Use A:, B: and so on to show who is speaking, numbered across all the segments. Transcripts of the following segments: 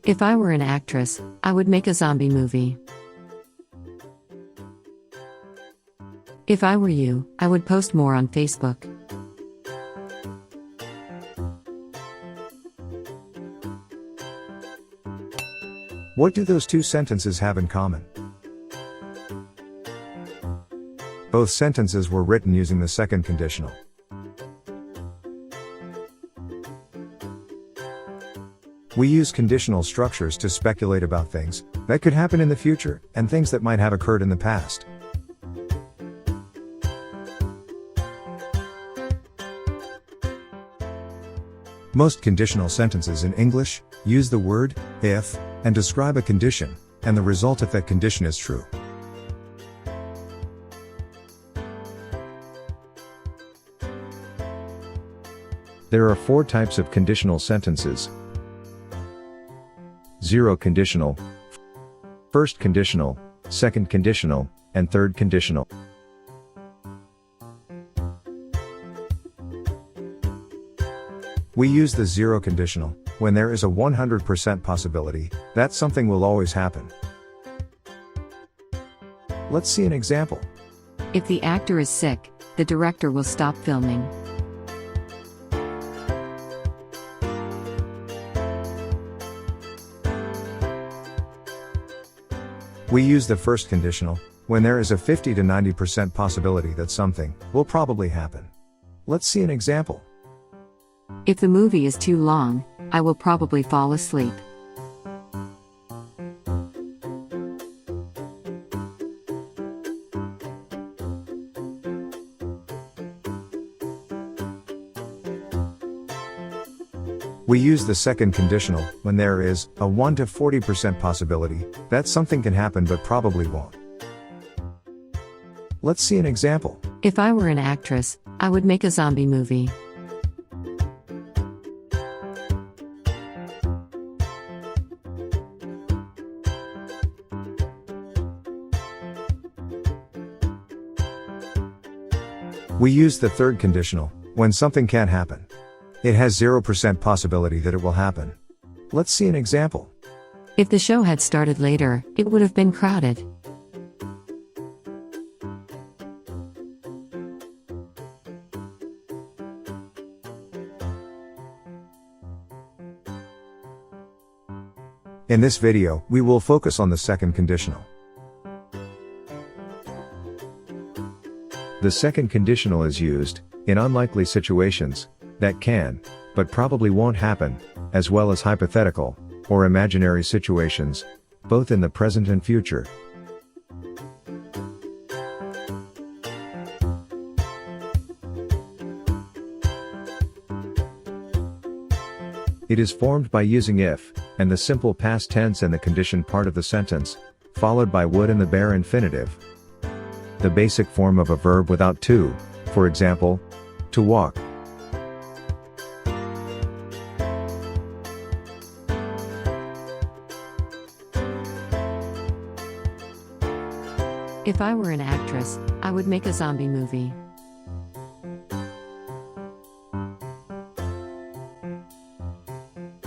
A: If I were an actress, I would make a zombie movie. If I were you, I would post more on Facebook.
B: What do those two sentences have in common? Both sentences were written using the second conditional. We use conditional structures to speculate about things that could happen in the future and things that might have occurred in the past. Most conditional sentences in English use the word if and describe a condition, and the result if that condition is true. There are 4 types of conditional sentences: zero conditional, first conditional, second conditional, and third conditional. We use the zero conditional when there is a 100% possibility that something will always happen. Let's see an example.
A: If the actor is sick, the director will stop filming.
B: We use the first conditional when there is a 50 to 90% possibility that something will probably happen. Let's see an example.
A: If the movie is too long, I will probably fall asleep.
B: We use the second conditional when there is a 1 to 40% possibility that something can happen but probably won't. Let's see an example.
A: If I were an actress, I would make a zombie movie.
B: We use the third conditional when something can't happen. It has 0% possibility that it will happen. Let's see an example.
A: If the show had started later, it would have been crowded.
B: In this video, we will focus on the second conditional. The second conditional is used in unlikely situations that can, but probably won't happen, as well as hypothetical or imaginary situations, both in the present and future. It is formed by using if and the simple past tense and the condition part of the sentence, followed by would and the bare infinitive. The basic form of a verb without to, for example, to walk.
A: If I were an actress, I would make a zombie movie.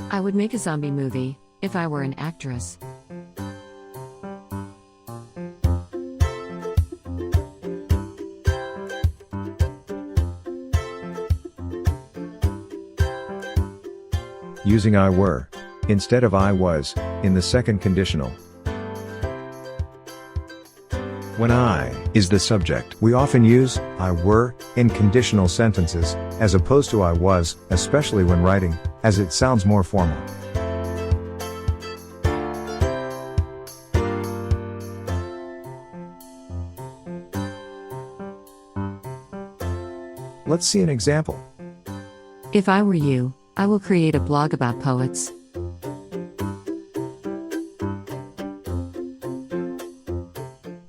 A: I would make a zombie movie if I were an actress.
B: Using I were instead of I was in the second conditional. When I is the subject, we often use I were in conditional sentences as opposed to I was, especially when writing, as it sounds more formal. Let's see an example.
A: If I were you, I will create a blog about poets.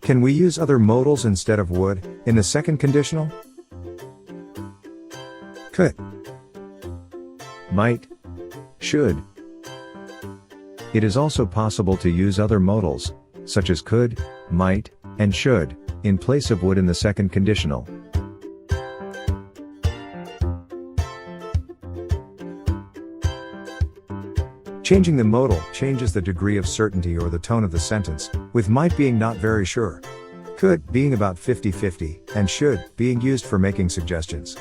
B: Can we use other modals instead of would in the second conditional? Could, might, should. It is also possible to use other modals, such as could, might, and should, in place of would in the second conditional. Changing the modal changes the degree of certainty or the tone of the sentence, with might being not very sure. Could being about 50-50, and should being used for making suggestions.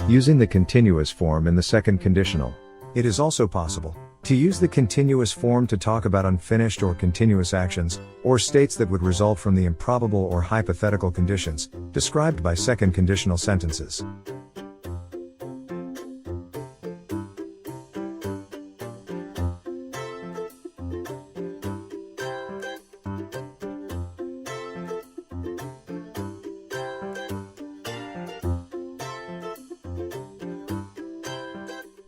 B: Using the continuous form in the second conditional. It is also possible to use the continuous form to talk about unfinished or continuous actions, or states that would result from the improbable or hypothetical conditions described by second conditional sentences.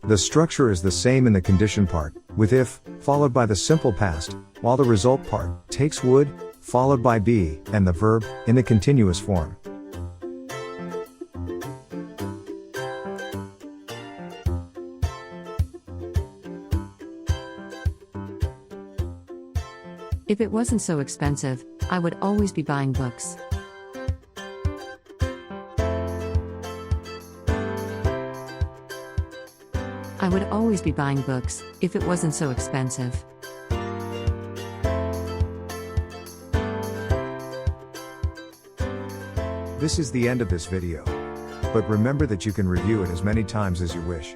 B: The structure is the same in the condition part, with if, followed by the simple past, while the result part takes would, followed by be, and the verb, in the continuous form.
A: If it wasn't so expensive, I would always be buying books. I would always be buying books, if it wasn't so expensive.
B: This is the end of this video. But remember that you can review it as many times as you wish.